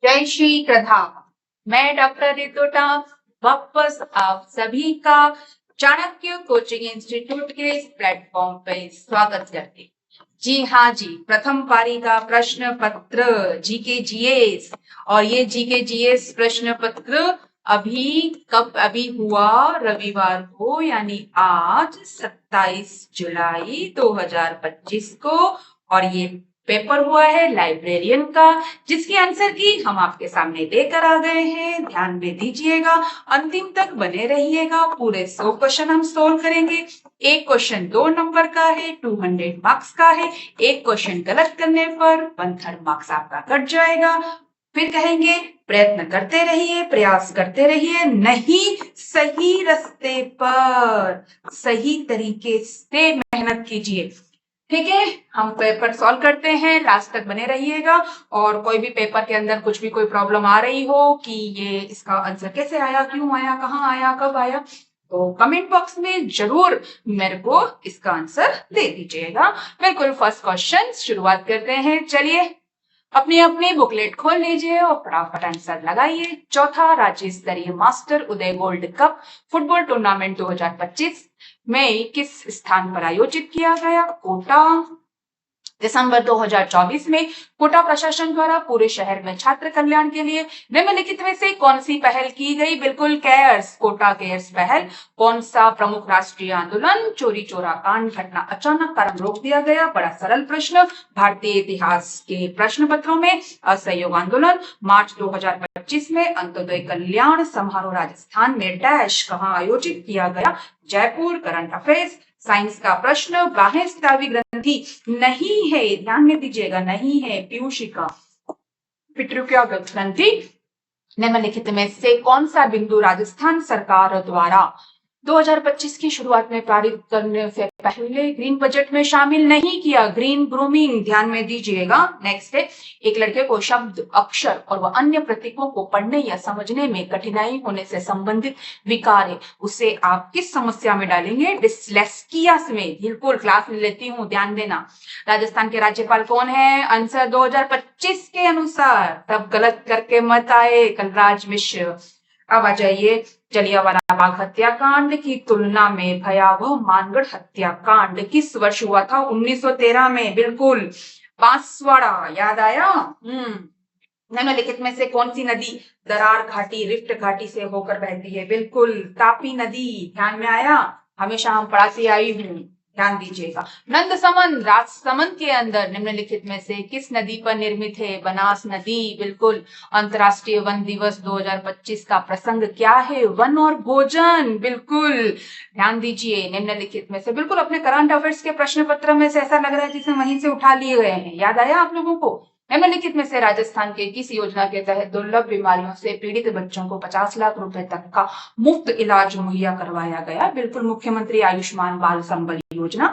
जय श्री प्रधा। मैं डॉक्टर रितुटा वापस आप सभी का चाणक्य कोचिंग इंस्टीट्यूट के इस प्लेटफॉर्म पे स्वागत करती हूँ। जी हाँ जी, प्रथम पारी का प्रश्न पत्र जीके जीएस, और ये जीके जीएस प्रश्न पत्र अभी हुआ रविवार को, यानी आज 27 जुलाई 2025 को। और ये पेपर हुआ है लाइब्रेरियन का, जिसकी आंसर की हम आपके सामने लेकर आ गए हैं। ध्यान में दीजिएगा, अंतिम तक बने रहिएगा। पूरे 100 क्वेश्चन हम सोल्व करेंगे। एक क्वेश्चन 2 नंबर का है, 200 मार्क्स का है। एक क्वेश्चन गलत करने पर 1/3 मार्क्स आपका कट जाएगा। फिर कहेंगे प्रयत्न करते रहिए, प्रयास करते रहिए, नहीं सही रास्ते पर सही तरीके से मेहनत कीजिए। ठीक है, हम पेपर सॉल्व करते हैं, लास्ट तक बने रहिएगा। और कोई भी पेपर के अंदर कुछ भी कोई प्रॉब्लम आ रही हो कि ये इसका आंसर कैसे आया, क्यों आया, कहाँ आया, कब आया, तो कमेंट बॉक्स में जरूर मेरे को इसका आंसर दे दीजिएगा। बिल्कुल, फर्स्ट क्वेश्चन शुरुआत करते हैं। चलिए, अपनी अपनी बुकलेट खोल लीजिए और फटाफट आंसर लगाइए। चौथा राज्य स्तरीय मास्टर उदय गोल्ड कप फुटबॉल टूर्नामेंट 2025 में किस स्थान पर आयोजित किया गया? कोटा। दिसंबर 2024 में कोटा प्रशासन द्वारा पूरे शहर में छात्र कल्याण के लिए निम्नलिखित में से कौन सी पहल की गई? बिल्कुल, केयर्स, कोटा केयर्स पहल। कौन सा प्रमुख राष्ट्रीय आंदोलन चोरी चोरा कांड घटना अचानक कारण रोक दिया गया? बड़ा सरल प्रश्न, भारतीय इतिहास के प्रश्न पत्रों में असहयोग आंदोलन। मार्च 2025 में अंत्योदय कल्याण समारोह राजस्थान में डैश कहाँ आयोजित किया गया? जयपुर। करंट अफेयर्स, साइंस का प्रश्न, बाह्य स्रावी ग्रंथि नहीं है, ध्यान में दीजिएगा, नहीं है पीयूषिका पितृक्रिया ग्रंथि। निम्नलिखित में से कौन सा बिंदु राजस्थान सरकार द्वारा 2025 की शुरुआत में पारित करने से पहले ग्रीन बजट में शामिल नहीं किया? ग्रीन ग्रूमिंग, ध्यान में दीजिएगा। नेक्स्ट है, एक लड़के को शब्द, अक्षर और वह अन्य प्रतीकों को पढ़ने या समझने में कठिनाई होने से संबंधित विकार है, उसे आप किस समस्या में डालेंगे? डिस्लेक्सिया में। बिल्कुल, क्लास ले लेती हूँ, ध्यान देना। राजस्थान के राज्यपाल कौन है? आंसर 2025 के अनुसार, तब गलत करके मत आए कलराज मिश्र। अब आ जाइए, जलियांवाला बाग हत्याकांड की तुलना में भयावह मानगढ़ हत्याकांड किस वर्ष हुआ था? 1913 में। बिल्कुल, बांसवाड़ा, याद आया। निम्नलिखित में से कौन सी नदी दरार घाटी, रिफ्ट घाटी से होकर बहती है? बिल्कुल, तापी नदी। ध्यान में आया, हमेशा हम पढ़ाती आई हूँ, ध्यान दीजिएगा। नंदसमन राजसमंद के अंदर निम्नलिखित में से किस नदी पर निर्मित है? बनास नदी। बिल्कुल, अंतरराष्ट्रीय वन दिवस 2025 का प्रसंग क्या है? वन और भोजन। बिल्कुल, ध्यान दीजिए। निम्नलिखित में से, बिल्कुल अपने करंट अफेयर्स के प्रश्न पत्र में से ऐसा लग रहा है जिसे वहीं से उठा लिए गए हैं। याद आया आप लोगों को? निम्नलिखित में से राजस्थान के किस योजना के तहत दुर्लभ बीमारियों से पीड़ित बच्चों को 50 लाख रुपए तक का मुफ्त इलाज मुहैया करवाया गया? बिल्कुल, मुख्यमंत्री आयुष्मान बाल संबल योजना।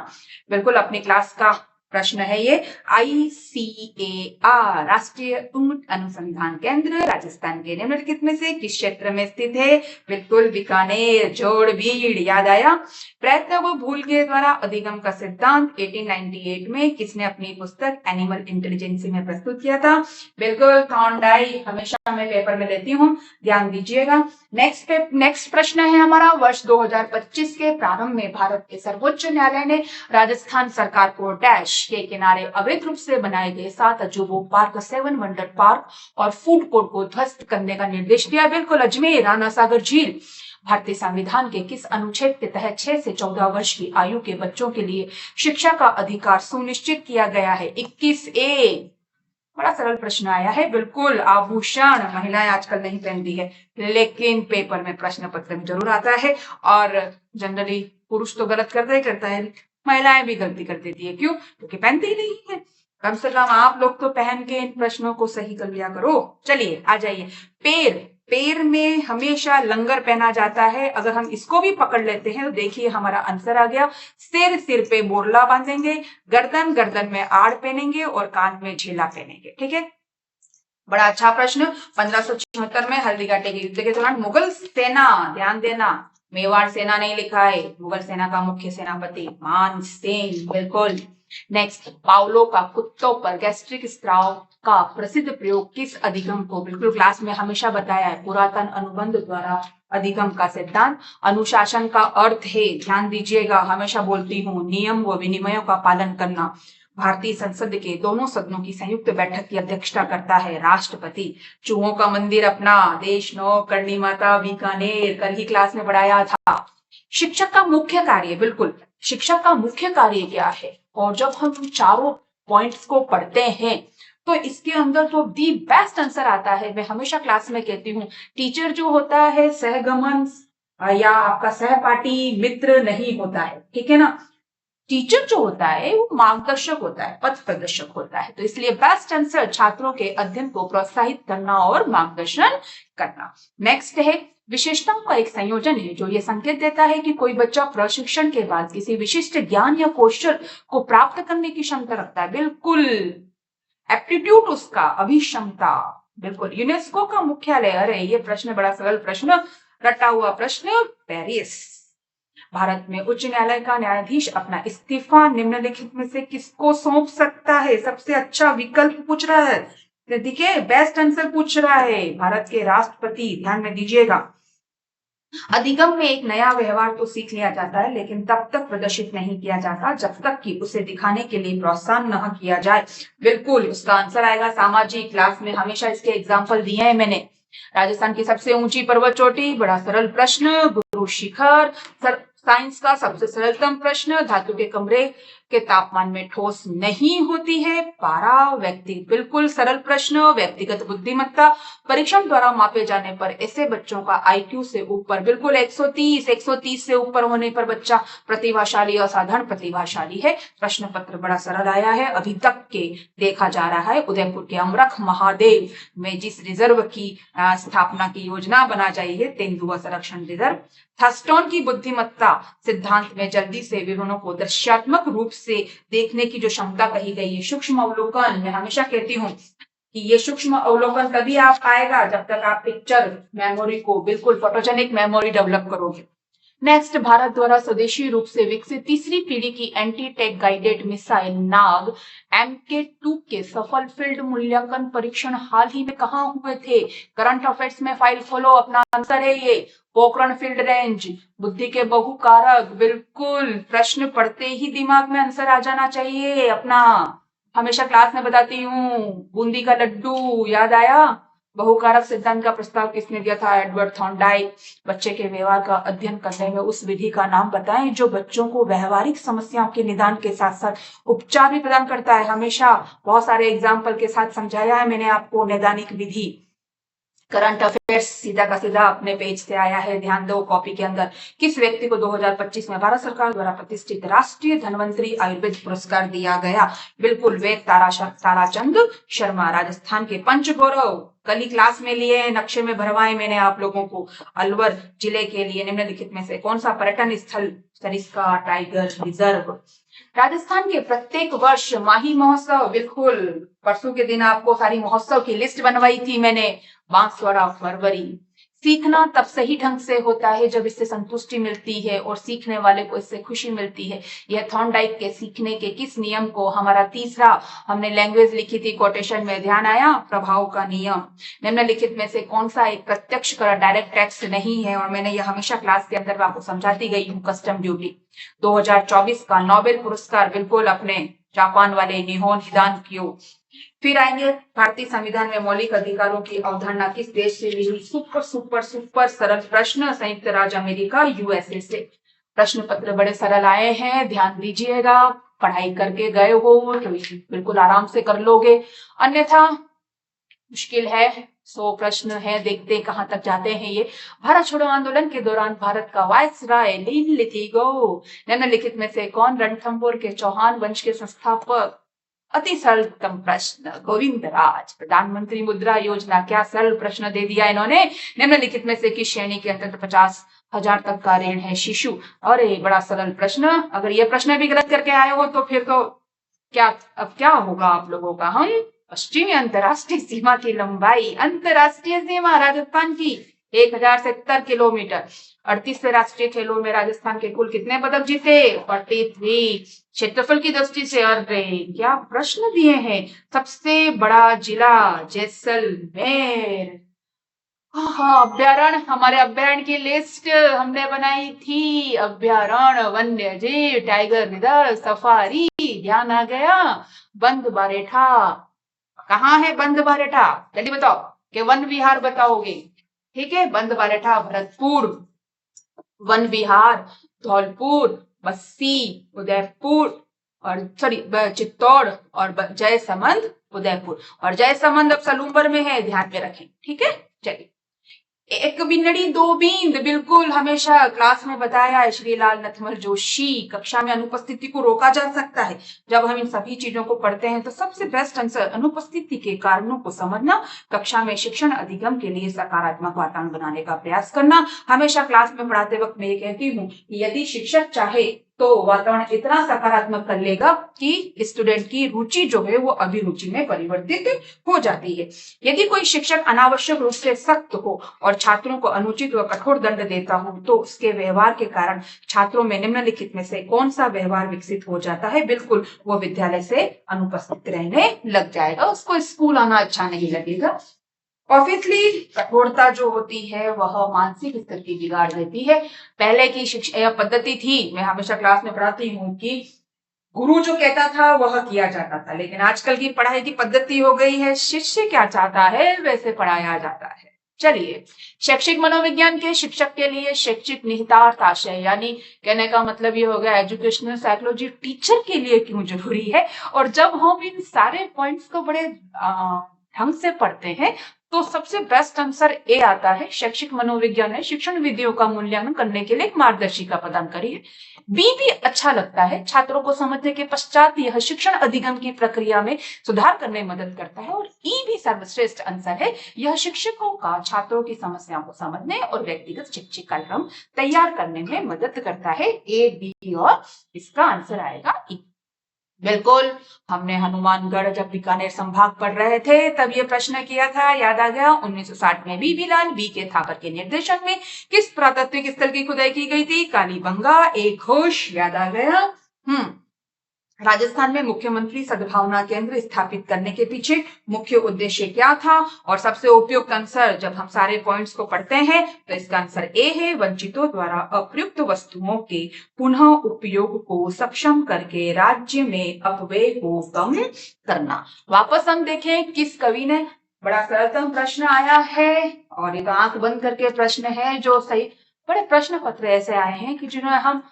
बिल्कुल, अपनी क्लास का प्रश्न है ये। ICAR राष्ट्रीय ऊंट अनुसंधान केंद्र राजस्थान के निम्नलिखित में से किस क्षेत्र में स्थित है? बिल्कुल, बीकानेर, जोड़बीड़। याद आया। प्रयत्न व भूल के द्वारा अधिगम का सिद्धांत 1898 में किसने अपनी पुस्तक एनिमल इंटेलिजेंसी में प्रस्तुत किया था? बिल्कुल, थॉर्नडाइक। हमेशा मैं पेपर में लेती हूँ, ध्यान दीजिएगा। नेक्स्ट प्रश्न है हमारा, वर्ष 2025 के प्रारंभ में भारत के सर्वोच्च न्यायालय ने राजस्थान सरकार को डैश के किनारे अवैध रूप से बनाए गए 7 अजूबों पार्क, 7 वंडर पार्क और फूड कोर्ट को ध्वस्त करने का निर्देश दिया? बिल्कुल, अजमेर, राणा सागर झील। भारतीय संविधान के किस अनुच्छेद के तहत 6 से 14 वर्ष की आयु के बच्चों के लिए शिक्षा का अधिकार सुनिश्चित किया गया है? 21A। बड़ा सरल प्रश्न आया है। बिल्कुल, आभूषण महिलाएं आजकल नहीं पहनती है, लेकिन पेपर में प्रश्न पत्र में जरूर आता है। और जनरली पुरुष तो गलत करता ही करता है, महिलाएं भी गलती कर देती है। क्यों? क्योंकि पहनती ही नहीं है। कम से कम आप लोग तो पहन के इन प्रश्नों को सही कर लिया करो। चलिए, आ जाइए। पैर में हमेशा लंगर पहना जाता है। अगर हम इसको भी पकड़ लेते हैं तो देखिए हमारा आंसर आ गया। सिर पे बोरला बांधेंगे, गर्दन में आड़ पहनेंगे और कान में झेला पहनेंगे। ठीक है, बड़ा अच्छा प्रश्न। 1576 में हल्दीघाटी के युद्ध के दौरान मुगल सेना, ध्यान देना, मेवाड़ सेना नहीं लिखा है, मुगल सेना का मुख्य सेनापति मानसिंह। बिल्कुल, नेक्स्ट, पाउलो का कुत्तों पर गैस्ट्रिक स्त्राव का प्रसिद्ध प्रयोग किस अधिगम को, बिल्कुल क्लास में हमेशा बताया है, पुरातन अनुबंध द्वारा अधिगम का सिद्धांत। अनुशासन का अर्थ है, ध्यान दीजिएगा, हमेशा बोलती हूँ, नियम व विनिमयों का पालन करना। भारतीय संसद के दोनों सदनों की संयुक्त बैठक की अध्यक्षता करता है राष्ट्रपति। चूहों का मंदिर अपना, देश नौ, करणी माता बीकानेर, कल ही क्लास में पढ़ाया था। शिक्षक का मुख्य कार्य, बिल्कुल शिक्षक का मुख्य कार्य क्या है, और जब हम चारों पॉइंट्स को पढ़ते हैं तो इसके अंदर जो दी बेस्ट आंसर आता है, मैं हमेशा क्लास में कहती हूँ, टीचर जो होता है सहगमन या आपका सहपाठी मित्र नहीं होता है, ठीक है ना। टीचर जो होता है वो मार्गदर्शक होता है, पथ प्रदर्शक होता है। तो इसलिए बेस्ट आंसर छात्रों के अध्ययन को प्रोत्साहित करना और मार्गदर्शन करना। नेक्स्ट है, विशेषताओं का एक संयोजन है जो ये संकेत देता है कि कोई बच्चा प्रशिक्षण के बाद किसी विशिष्ट ज्ञान या कौशल को प्राप्त करने की क्षमता रखता है। बिल्कुल, एप्टीट्यूड उसका, अभिक्षमता। बिल्कुल, यूनेस्को का मुख्यालय, अरे ये प्रश्न बड़ा सरल प्रश्न, रटा हुआ प्रश्न, पेरिस। भारत में उच्च न्यायालय का न्यायाधीश अपना इस्तीफा निम्नलिखित में से किसको सौंप सकता है? सबसे अच्छा विकल्प पूछ रहा है, देखिए बेस्ट आंसर पूछ रहा है, भारत के राष्ट्रपति। ध्यान में दीजिएगा, अधिगम में एक नया व्यवहार तो सीख लिया जाता है, लेकिन तब तक प्रदर्शित नहीं किया जाता जब तक कि उसे दिखाने के लिए प्रोत्साहन न किया जाए। बिल्कुल, उसका आंसर आएगा सामाजिक। क्लास में हमेशा इसके एग्जाम्पल दिए हैं मैंने। राजस्थान की सबसे ऊंची पर्वत चोटी, बड़ा सरल प्रश्न। गुरु शिखर, साइंस का सबसे सरलतम प्रश्न। धातु के कमरे के तापमान में ठोस नहीं होती है, पारा। बिल्कुल सरल प्रश्न। व्यक्तिगत बुद्धिमत्ता, परीक्षण द्वारा मापे जाने पर ऐसे बच्चों का आईक्यू से ऊपर, बिल्कुल 130 से ऊपर होने पर बच्चा प्रतिभाशाली, असाधारण प्रतिभाशाली है। प्रश्न पत्र बड़ा सरल आया है। अभी तक के देखा जा रहा है, उदयपुर के अमरख महादेव में जिस रिजर्व की स्थापना की योजना बना जाई है, तेंदुआ संरक्षण रिजर्व। थर्स्टन की बुद्धिमत्ता सिद्धांत में जल्दी से विवरणों को दृश्यात्मक रूप से देखने की जो क्षमता कही गई है, सूक्ष्म अवलोकन। मैं हमेशा कहती हूँ कि ये सूक्ष्म अवलोकन तभी आप पाएगा जब तक आप पिक्चर मेमोरी को, बिल्कुल फोटोजेनिक मेमोरी डेवलप करोगे। नेक्स्ट, भारत द्वारा स्वदेशी रूप से विकसित तीसरी पीढ़ी की एंटी टैंक गाइडेड मिसाइल नाग MK2 के सफल फील्ड मूल्यांकन परीक्षण हाल ही में कहां हुए थे? करंट अफेयर्स में फाइल खोलो, अपना आंसर है ये, पोखरण फील्ड रेंज। बुद्धि के बहुकारक, बिल्कुल प्रश्न पढ़ते ही दिमाग में आंसर आ जाना चाहिए अपना। हमेशा क्लास में बताती हूँ, बूंदी का लड्डू याद आया? बहुकारक सिद्धांत का प्रस्ताव किसने दिया था? Edward Thorndike. बच्चे के व्यवहार का अध्ययन करने में उस विधि का नाम बताएं जो बच्चों को व्यवहारिक समस्याओं के निदान के साथ साथ उपचार भी प्रदान करता है। हमेशा बहुत सारे एग्जाम्पल के साथ समझाया है मैंने आपको नैदानिक विधि। करंट अफेयर्स सीधा का सीधा अपने पेज से आया है, ध्यान दो कॉपी के अंदर। किस व्यक्ति को 2025 में भारत सरकार द्वारा प्रतिष्ठित राष्ट्रीय धन्वंतरी आयुर्वेद पुरस्कार दिया गया? बिल्कुल, वेद ताराचंद शर्मा। राजस्थान के पंचगौरव कल ही क्लास में लिए, नक्शे में भरवाए मैंने आप लोगों को। अलवर जिले के लिए निम्नलिखित में से कौन सा पर्यटन स्थल सरिस्का टाइगर रिजर्व? राजस्थान के प्रत्येक वर्ष माही महोत्सव, बिल्कुल परसों के दिन आपको सारी महोत्सव की लिस्ट बनवाई थी मैंने। बांसवाड़ा फरवरी। सीखना तब सही ढंग से होता है जब इससे संतुष्टि मिलती है और सीखने वाले को इससे खुशी मिलती है। यह थॉर्नडाइक के सीखने के किस नियम को, हमारा तीसरा हमने लैंग्वेज लिखी थी कोटेशन में, ध्यान आया? प्रभाव का नियम। निम्नलिखित में से कौन सा एक प्रत्यक्ष कर डायरेक्ट टैक्स नहीं है? और मैंने यह हमेशा क्लास के अंदर आपको समझाती गई हूँ, कस्टम ड्यूटी। 2024 का नोबेल पुरस्कार, बिल्कुल अपने जापान वाले निहोन हिदानक्यो। फिर आएंगे, भारतीय संविधान में मौलिक अधिकारों की अवधारणा किस देश से मिली? सुपर सुपर सुपर सरल प्रश्न, संयुक्त राज्य अमेरिका, USA से। प्रश्न पत्र बड़े सरल आए हैं, ध्यान दीजिएगा। पढ़ाई करके गए हो तो बिल्कुल आराम से कर लोगे, अन्यथा मुश्किल है। 100 प्रश्न है, देखते कहां तक जाते हैं ये। भारत छोड़ो आंदोलन के दौरान भारत का वायसराय लिथिगो निम्नलिखित में से कौन? रणथंभौर के चौहान वंश के संस्थापक। अति सरलतम प्रश्न, गोविंद राज। प्रधानमंत्री मुद्रा योजना, क्या सरल प्रश्न दे दिया इन्होंने। निम्नलिखित में से किस श्रेणी के अंतर्गत 50,000 तक का ऋण है शिशु? अरे बड़ा सरल प्रश्न। अगर ये प्रश्न भी गलत करके आए हो तो फिर तो क्या होगा आप लोगों का? हम पश्चिमी अंतरराष्ट्रीय सीमा की लंबाई, अंतरराष्ट्रीय सीमा राजस्थान की 1070 किलोमीटर। 38वें राष्ट्रीय खेलों में राजस्थान के कुल कितने पदक जीते? 43। क्षेत्रफल की दृष्टि से, अरे क्या प्रश्न दिए हैं। सबसे बड़ा जिला जैसलमेर। हाँ, अभ्यारण्य, हमारे अभ्यारण्य की लिस्ट हमने बनाई थी। अभ्यारण्य, वन्य जीव, टाइगर रिजर्व, सफारी, ध्यान आ गया। बंद बारेठा कहाँ है? बंद बारेठा जल्दी बताओ, कि वन विहार बताओगे। ठीक है, बंद बारेठा भरतपुर, वन विहार धौलपुर, बस्सी, उदयपुर, और सॉरी चित्तौड़, और जयसमंद उदयपुर। और जयसमंद अब सलूम्बर में है, ध्यान में रखें। ठीक है, चलिए। एक बिनड़ी दो बींद, बिल्कुल हमेशा क्लास में बताया है श्री लाल नथमल जोशी। कक्षा में अनुपस्थिति को रोका जा सकता है। जब हम इन सभी चीजों को पढ़ते हैं तो सबसे बेस्ट आंसर अनुपस्थिति के कारणों को समझना, कक्षा में शिक्षण अधिगम के लिए सकारात्मक वातावरण बनाने का प्रयास करना। हमेशा क्लास में पढ़ाते वक्त मैं ये कहती हूँ कि यदि शिक्षक चाहे तो वातावरण इतना सकारात्मक कर लेगा कि स्टूडेंट की रुचि जो है वो अभिरुचि में परिवर्तित हो जाती है। यदि कोई शिक्षक अनावश्यक रूप से सख्त हो और छात्रों को अनुचित व कठोर दंड देता हो तो उसके व्यवहार के कारण छात्रों में निम्नलिखित में से कौन सा व्यवहार विकसित हो जाता है? बिल्कुल, वो विद्यालय से अनुपस्थित रहने लग जाएगा, उसको स्कूल आना अच्छा नहीं लगेगा। ऑब्वियसली कठोरता जो होती है वह मानसिक स्थिति बिगाड़ देती है। पहले की शिक्षा पद्धति थी, मैं हमेशा क्लास में पढ़ाती हूँ कि गुरु जो कहता था वह किया जाता था, लेकिन आजकल की पढ़ाई की पद्धति हो गई है शिष्य क्या चाहता है वैसे पढ़ाया जाता है। चलिए, शैक्षिक मनोविज्ञान के शिक्षक के लिए शैक्षिक निहितार्थ आशय, यानी कहने का मतलब ये हो गया एजुकेशनल साइकोलॉजी टीचर के लिए क्यों जरूरी है। और जब हम इन सारे पॉइंट्स को बड़े ढंग से पढ़ते हैं तो सबसे बेस्ट आंसर ए आता है। शैक्षिक मनोविज्ञान है शिक्षण विधियों का मूल्यांकन करने के लिए एक मार्गदर्शिका प्रदान करी है। बी भी अच्छा लगता है, छात्रों को समझने के पश्चात यह शिक्षण अधिगम की प्रक्रिया में सुधार करने में मदद करता है। और ई भी सर्वश्रेष्ठ आंसर है, यह शिक्षकों का छात्रों की समस्याओं को समझने और व्यक्तिगत शैक्षिक कार्यक्रम तैयार करने में मदद करता है। ए, बी और इसका आंसर आएगा ई। बिल्कुल, हमने हनुमानगढ़ जब बीकानेर संभाग पढ़ रहे थे तब ये प्रश्न किया था, याद आ गया। 1960 में बीबी लाल बी के थापर के निर्देशन में किस पुरातात्विक स्थल की खुदाई की गई थी? कालीबंगा, एक होश, याद आ गया। राजस्थान में मुख्यमंत्री सद्भावना केंद्र स्थापित करने के पीछे मुख्य उद्देश्य क्या था? और सबसे उपयुक्त आंसर, जब हम सारे पॉइंट्स को पढ़ते हैं तो इसका आंसर ए है, वंचितों द्वारा अप्रयुक्त वस्तुओं के पुनः उपयोग को सक्षम करके राज्य में अपव्यय को कम करना। वापस हम देखें किस कवि ने, बड़ा सरलतम प्रश्न आया है और ये तो आंख बंद करके प्रश्न है जो सही। बड़े प्रश्न पत्र ऐसे आए हैं कि जिन्हें हम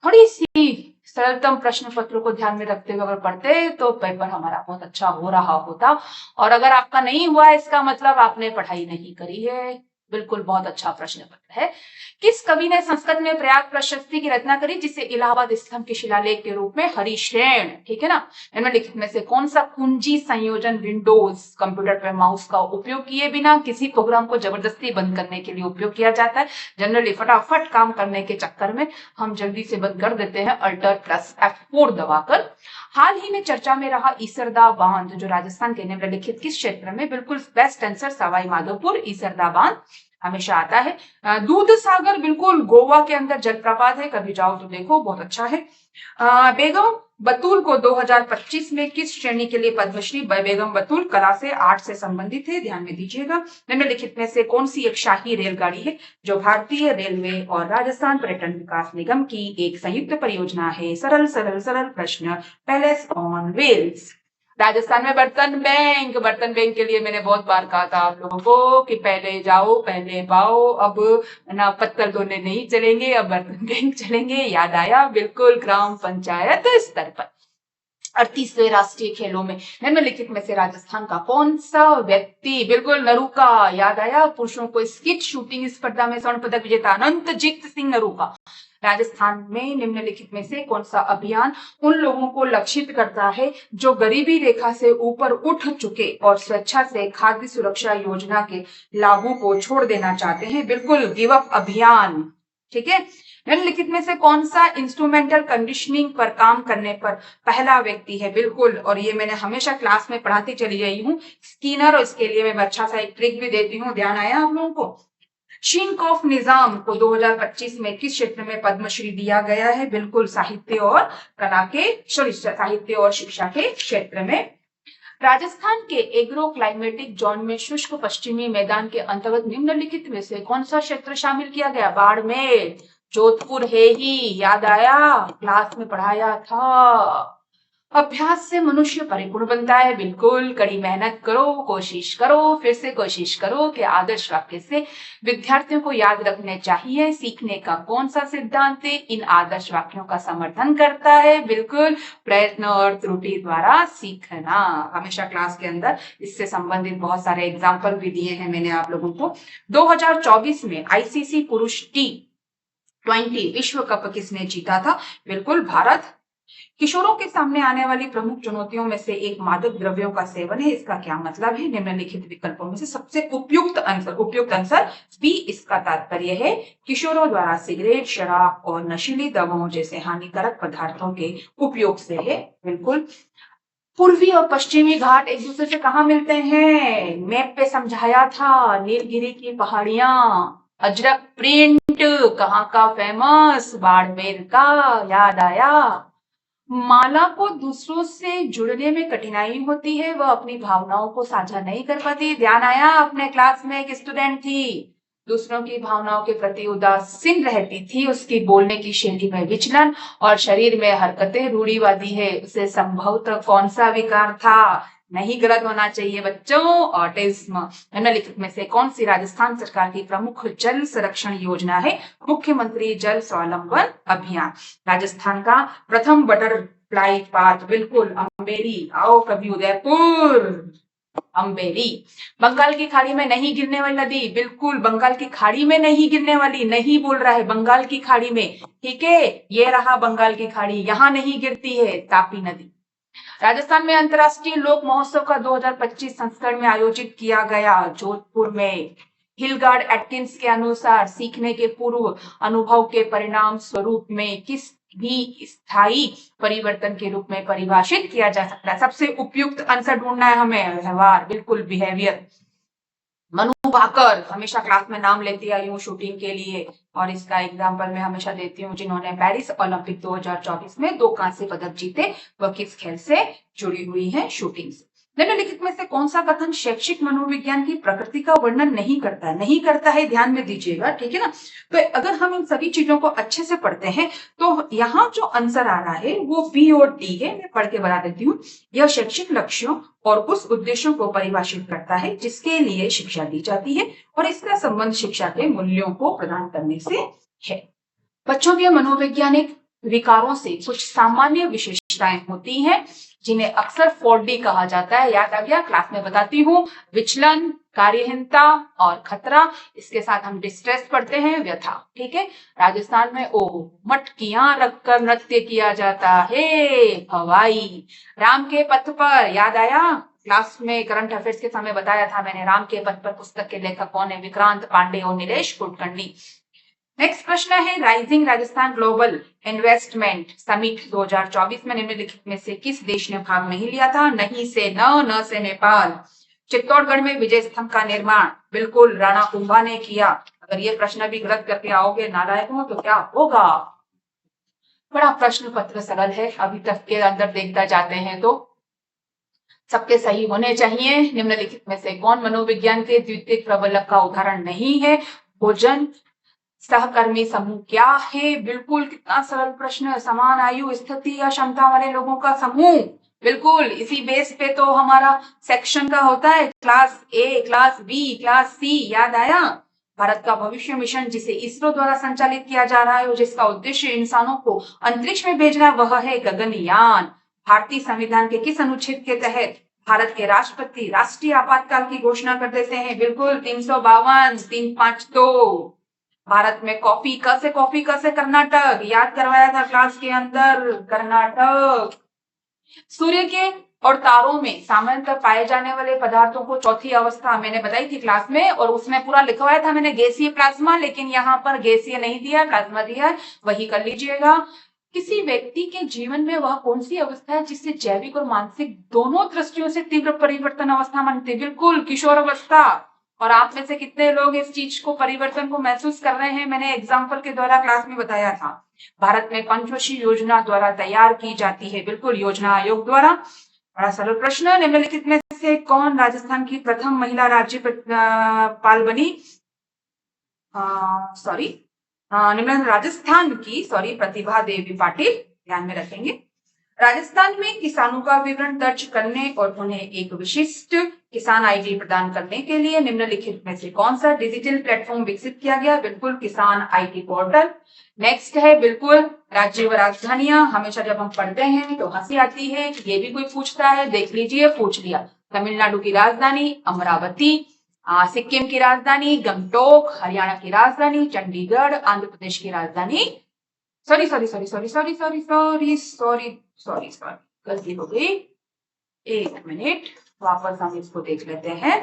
थोड़ी सी सरलतम प्रश्न पत्र को ध्यान में रखते हुए अगर पढ़ते तो पेपर हमारा बहुत अच्छा हो रहा होता। और अगर आपका नहीं हुआ है इसका मतलब आपने पढ़ाई नहीं करी है। बिल्कुल, बहुत अच्छा प्रश्न पत्र है। किस कवि ने संस्कृत में प्रयाग प्रशस्ति की रचना करी जिसे इलाहाबाद स्तंभ के शिलालेख के रूप में हरिश्रेण, ठीक है ना, निम्नलिखित में से कौन सा कुंजी संयोजन विंडोज कंप्यूटर पर माउस का उपयोग किए बिना किसी प्रोग्राम को जबरदस्ती बंद करने के लिए उपयोग किया जाता है? जनरली फटाफट काम करने के चक्कर में हम जल्दी से बंद कर देते हैं अल्टर प्लस F4 दबाकर। हाल ही में चर्चा में रहा ईसरदा बांध जो राजस्थान के निम्नलिखित किस क्षेत्र में? बिल्कुल बेस्ट आंसर सवाई माधोपुर, ईसरदा बांध हमेशा आता है। दूध सागर बिल्कुल गोवा के अंदर जलप्रपात है, कभी जाओ तो देखो, बहुत अच्छा है। बेगम बतूल को 2025 में किस श्रेणी के लिए पद्मश्री? बेगम बतूल कला से आर्ट से संबंधित है, ध्यान में दीजिएगा। निम्नलिखित में से कौन सी एक शाही रेलगाड़ी है जो भारतीय रेलवे और राजस्थान पर्यटन विकास निगम की एक संयुक्त परियोजना है? सरल सरल सरल प्रश्न, पैलेस ऑन व्हील्स। राजस्थान में बर्तन बैंक के लिए मैंने बहुत बार कहा था आप लोगों को कि पहले जाओ पहले पाओ। अब ना पत्तल धोने नहीं चलेंगे, अब बर्तन बैंक चलेंगे, याद आया। बिल्कुल, ग्राम पंचायत स्तर पर। 38वें राष्ट्रीय खेलों में निम्नलिखित में से राजस्थान का कौन सा व्यक्ति? बिल्कुल नरूका, याद आया। पुरुषों को स्किट शूटिंग स्पर्धा में स्वर्ण पदक विजेता अनंतजीत सिंह नरूका। राजस्थान में निम्नलिखित में से कौन सा अभियान उन लोगों को लक्षित करता है जो गरीबी रेखा से ऊपर उठ चुके और स्वेच्छा से खाद्य सुरक्षा योजना के लाभों को छोड़ देना चाहते हैं? बिल्कुल, गिव अप अभियान, ठीक है। निम्नलिखित में से कौन सा इंस्ट्रूमेंटल कंडीशनिंग पर काम करने पर पहला व्यक्ति है? बिल्कुल, और ये मैंने हमेशा क्लास में पढ़ाती चली गई हूँ, स्किनर। और इसके लिए मैं अच्छा सा एक ट्रिक भी देती हूँ, ध्यान आया आप लोगों को? शिनकॉफ निजाम को 2025 में किस क्षेत्र में पद्मश्री दिया गया है? बिल्कुल साहित्य और कला के, सॉरी साहित्य और शिक्षा के क्षेत्र में। राजस्थान के एग्रो क्लाइमेटिक जोन में शुष्क पश्चिमी मैदान के अंतर्गत निम्नलिखित में से कौन सा क्षेत्र शामिल किया गया? बाड़मेर, जोधपुर है ही, याद आया, क्लास में पढ़ाया था। अभ्यास से मनुष्य परिपूर्ण बनता है, बिल्कुल। कड़ी मेहनत करो, कोशिश करो, फिर से कोशिश करो कि आदर्श वाक्य से विद्यार्थियों को याद रखने चाहिए। सीखने का कौन सा सिद्धांत इन आदर्श वाक्यों का समर्थन करता है? बिल्कुल, प्रयत्न और त्रुटि द्वारा सीखना। हमेशा क्लास के अंदर इससे संबंधित बहुत सारे एग्जाम्पल भी दिए हैं मैंने आप लोगों को। 2024 में आईसीसी पुरुष T20 विश्व कप किसने जीता था? बिल्कुल भारत। किशोरों के सामने आने वाली प्रमुख चुनौतियों में से एक मादक द्रव्यों का सेवन है। इसका क्या मतलब है? निम्नलिखित विकल्पों में से सबसे उपयुक्त आंसर बी इसका तात्पर्य है किशोरों द्वारा सिगरेट, शराब और नशीली दवाओं जैसे हानिकारक पदार्थों के उपयोग से है। बिल्कुल। पूर्वी और पश्चिमी घाट एक दूसरे से कहाँ मिलते हैं? मैप पे समझाया था, नीलगिरी की पहाड़ियां। अजरक प्रिंट कहाँ का फेमस? बाड़मेर का, याद आया। माला को दूसरों से जुड़ने में कठिनाई होती है, वह अपनी भावनाओं को साझा नहीं कर पाती। ध्यान आया, अपने क्लास में एक स्टूडेंट थी, दूसरों की भावनाओं के प्रति उदासीन रहती थी, उसकी बोलने की शैली में विचलन और शरीर में हरकतें रूढ़िवादी है। उसे संभवतः कौन सा विकार था? नहीं गलत होना चाहिए बच्चों, ऑटिज्म। निम्नलिखित में से कौन सी राजस्थान सरकार की प्रमुख जल संरक्षण योजना है? मुख्यमंत्री जल स्वावलंबन अभियान। राजस्थान का प्रथम बटरफ्लाई पार्क, बिल्कुल अम्बेरी। आओ कभी उदयपुर, अम्बेरी। बंगाल की खाड़ी में नहीं गिरने वाली नदी, बिल्कुल बंगाल की खाड़ी में नहीं गिरने वाली, नहीं बोल रहा है बंगाल की खाड़ी में, ठीक है, ये रहा बंगाल की खाड़ी, यहां नहीं गिरती है, तापी नदी। राजस्थान में अंतर्राष्ट्रीय लोक महोत्सव का 2025 संस्करण में आयोजित किया गया, जोधपुर में। हिलगार्ड एटकिंस के अनुसार सीखने के पूर्व अनुभव के परिणाम स्वरूप में किस भी स्थायी परिवर्तन के रूप में परिभाषित किया जा सकता है। सबसे उपयुक्त आंसर ढूंढना है हमें, व्यवहार, बिल्कुल बिहेवियर। मनु भाकर हमेशा क्लास में नाम लेती आई हूँ शूटिंग के लिए, और इसका एग्जाम्पल मैं हमेशा देती हूँ, जिन्होंने पेरिस ओलंपिक 2024 में 2 कांस्य पदक जीते, वह किस खेल से जुड़ी हुई है? शूटिंग से। निम्नलिखित में से कौन सा कथन शैक्षिक मनोविज्ञान की प्रकृति का वर्णन नहीं करता है? नहीं करता है, ध्यान में दीजिएगा, ठीक है ना। तो अगर हम इन सभी चीजों को अच्छे से पढ़ते हैं तो यहाँ जो आंसर आ रहा है वो बी और डी है। मैं पढ़ के बता देती हूँ। यह शैक्षिक लक्ष्यों और उस उद्देश्यों को परिभाषित करता है जिसके लिए शिक्षा दी जाती है, और इसका संबंध शिक्षा के मूल्यों को प्रदान करने से है। बच्चों के मनोवैज्ञानिक विकारों से कुछ सामान्य विशेषताएं होती हैं जिन्हें अक्सर 4D कहा जाता है। याद आ गया, क्लास में बताती हूँ। विचलन, कार्यहीनता और खतरा। इसके साथ हम डिस्ट्रेस पढ़ते हैं, व्यथा, ठीक है। राजस्थान में मटकियां रखकर नृत्य किया जाता है, हवाई। राम के पथ पर, याद आया, क्लास में करंट अफेयर्स के समय बताया था मैंने, राम के पथ पर पुस्तक के लेखक कौन है? विक्रांत पांडे और नीलेश कुलकर्णी। नेक्स्ट प्रश्न है, rising Rajasthan global investment summit 2024 में निम्नलिखित में से किस देश ने भाग नहीं लिया था? नहीं से न से नेपाल। चित्तौड़गढ़ में विजय स्तंभ का निर्माण, बिल्कुल राणा कुंभा ने किया। अगर ये प्रश्न भी गलत करके आओगे नालायक हो तो क्या होगा? बड़ा प्रश्न पत्र सरल है, अभी तक के अंदर देखता जाते हैं तो सबके सही होने चाहिए। निम्नलिखित में से कौन मनोविज्ञान के द्वितीयक प्रबलक का उदाहरण नहीं है? भोजन सहकर्मी समूह क्या है? बिल्कुल, कितना सरल प्रश्न है। समान आयु, स्थिति या क्षमता वाले लोगों का समूह, बिल्कुल। इसी बेस पे तो हमारा सेक्शन का होता है, class A, class B, class C, याद आया। भारत का भविष्य मिशन जिसे इसरो द्वारा संचालित किया जा रहा है और जिसका उद्देश्य इंसानों को अंतरिक्ष में भेजना, वह है गगनयान। भारतीय संविधान के किस अनुच्छेद के तहत भारत के राष्ट्रपति राष्ट्रीय आपातकाल की घोषणा कर देते हैं? बिल्कुल 352, 352। भारत में कॉफी कैसे कर्नाटक, याद करवाया था क्लास के अंदर, कर्नाटक। सूर्य के और तारों में सामान्यतः पाए जाने वाले पदार्थों को चौथी अवस्था मैंने बताई थी क्लास में, और उसमें पूरा लिखवाया था मैंने गैसीय प्लाज्मा, लेकिन यहाँ पर गैसीय नहीं दिया, प्लाज्मा दिया, वही कर लीजिएगा। किसी व्यक्ति के जीवन में वह कौन सी अवस्था है जिससे जैविक और मानसिक दोनों दृष्टियों से तीव्र परिवर्तन अवस्था मानते? बिल्कुल किशोर अवस्था। और आप में से कितने लोग इस चीज को परिवर्तन को महसूस कर रहे हैं? मैंने एग्जाम्पल के द्वारा क्लास में बताया था। भारत में पंचवर्षीय योजना द्वारा तैयार की जाती है, बिल्कुल, योजना आयोग द्वारा। बड़ा सरल प्रश्न, निम्नलिखित में से कौन राजस्थान की प्रथम महिला राज्यपाल बनी? सॉरी, राजस्थान की, सॉरी, प्रतिभा देवी पाटिल, ध्यान में रखेंगे। राजस्थान में किसानों का विवरण दर्ज करने और उन्हें एक विशिष्ट किसान आईडी प्रदान करने के लिए निम्नलिखित में से कौन सा डिजिटल प्लेटफॉर्म विकसित किया गया? बिल्कुल, किसान आईडी पोर्टल। नेक्स्ट है, बिल्कुल, राज्य व राजधानियां। हमेशा जब हम पढ़ते हैं तो हंसी आती है कि ये भी कोई पूछता है, देख लीजिए, पूछ लिया। तमिलनाडु की राजधानी अमरावती, सिक्किम की राजधानी गंगटोक, हरियाणा की राजधानी चंडीगढ़, आंध्र प्रदेश की राजधानी, sorry sorry sorry sorry sorry sorry sorry sorry sorry sorry गलती हो गई, एक मिनट, वापस हम इसको देख लेते हैं।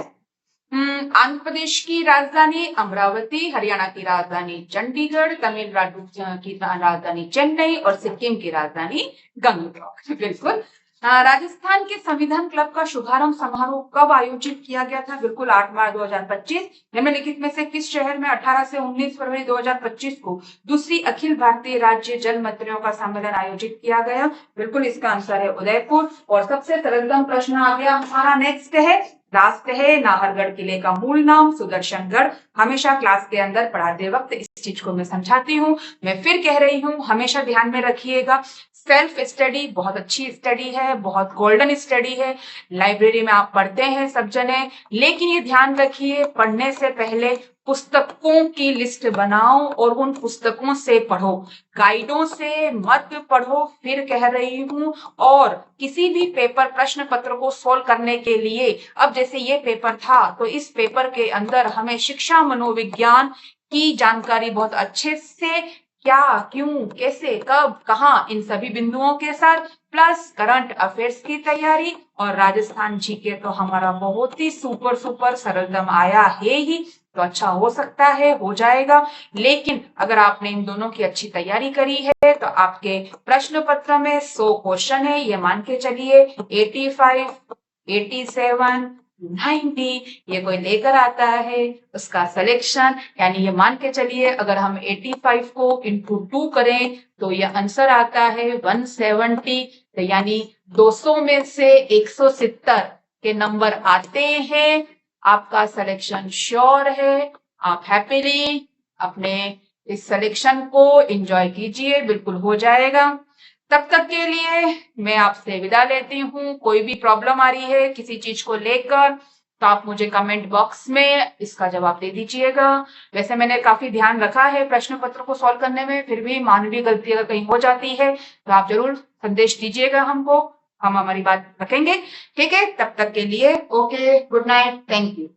आंध्र प्रदेश की राजधानी अमरावती, हरियाणा की राजधानी चंडीगढ़, तमिलनाडु की राजधानी चेन्नई और सिक्किम की राजधानी गंगटोक। बिल्कुल। राजस्थान के संविधान क्लब का शुभारंभ समारोह कब आयोजित किया गया था? बिल्कुल, 8 मार्च 2025। निम्नलिखित में से किस शहर में 18 से 19 फरवरी 2025 को दूसरी अखिल भारतीय राज्य जल मंत्रियों का सम्मेलन आयोजित किया गया? बिल्कुल, इसका आंसर है उदयपुर। और सबसे सरलतम प्रश्न आ गया हमारा, नेक्स्ट है, राष्ट्र है नाहरगढ़ किले का मूल नाम सुदर्शनगढ़। हमेशा क्लास के अंदर पढ़ाते वक्त इस चीज को मैं समझाती हूँ, मैं फिर कह रही हूँ, हमेशा ध्यान में रखिएगा। सेल्फ स्टडी बहुत अच्छी स्टडी है, बहुत गोल्डन स्टडी है, लाइब्रेरी में आप पढ़ते हैं सब जने, लेकिन ये ध्यान रखिए, पढ़ने से पहले पुस्तकों की लिस्ट बनाओ और उन पुस्तकों से पढ़ो, गाइडों से मत पढ़ो, फिर कह रही हूं। और किसी भी पेपर प्रश्न पत्र को सोल्व करने के लिए, अब जैसे ये पेपर था तो इस पेपर के अंदर हमें शिक्षा मनोविज्ञान की जानकारी बहुत अच्छे से, क्या, क्यों, कैसे, कब, कहाँ, इन सभी बिंदुओं के साथ, प्लस करंट अफेयर्स की तैयारी और राजस्थान जीके तो हमारा बहुत ही सुपर सुपर सरलतम आया है ही, तो अच्छा हो सकता है, हो जाएगा। लेकिन अगर आपने इन दोनों की अच्छी तैयारी करी है तो आपके प्रश्न पत्र में 100 क्वेश्चन है, ये मान के चलिए 85, 87, 90 ये कोई लेकर आता है, उसका सिलेक्शन, यानी ये मान के चलिए अगर हम 85 को इंटू 2 करें तो ये आंसर आता है 170, तो यानी 200 में से 170 के नंबर आते हैं। आपका सिलेक्शन श्योर है, आप हैप्पीली अपने इस सिलेक्शन को एंजॉय कीजिए, बिल्कुल हो जाएगा। तब तक के लिए मैं आपसे विदा लेती हूँ। कोई भी प्रॉब्लम आ रही है किसी चीज को लेकर तो आप मुझे कमेंट बॉक्स में इसका जवाब दे दीजिएगा। वैसे मैंने काफी ध्यान रखा है प्रश्न पत्र को सॉल्व करने में, फिर भी मानवीय गलती अगर कहीं हो जाती है तो आप जरूर संदेश दीजिएगा हमको, हम हमारी बात रखेंगे। ठीक है, तब तक के लिए okay, good night, thank you.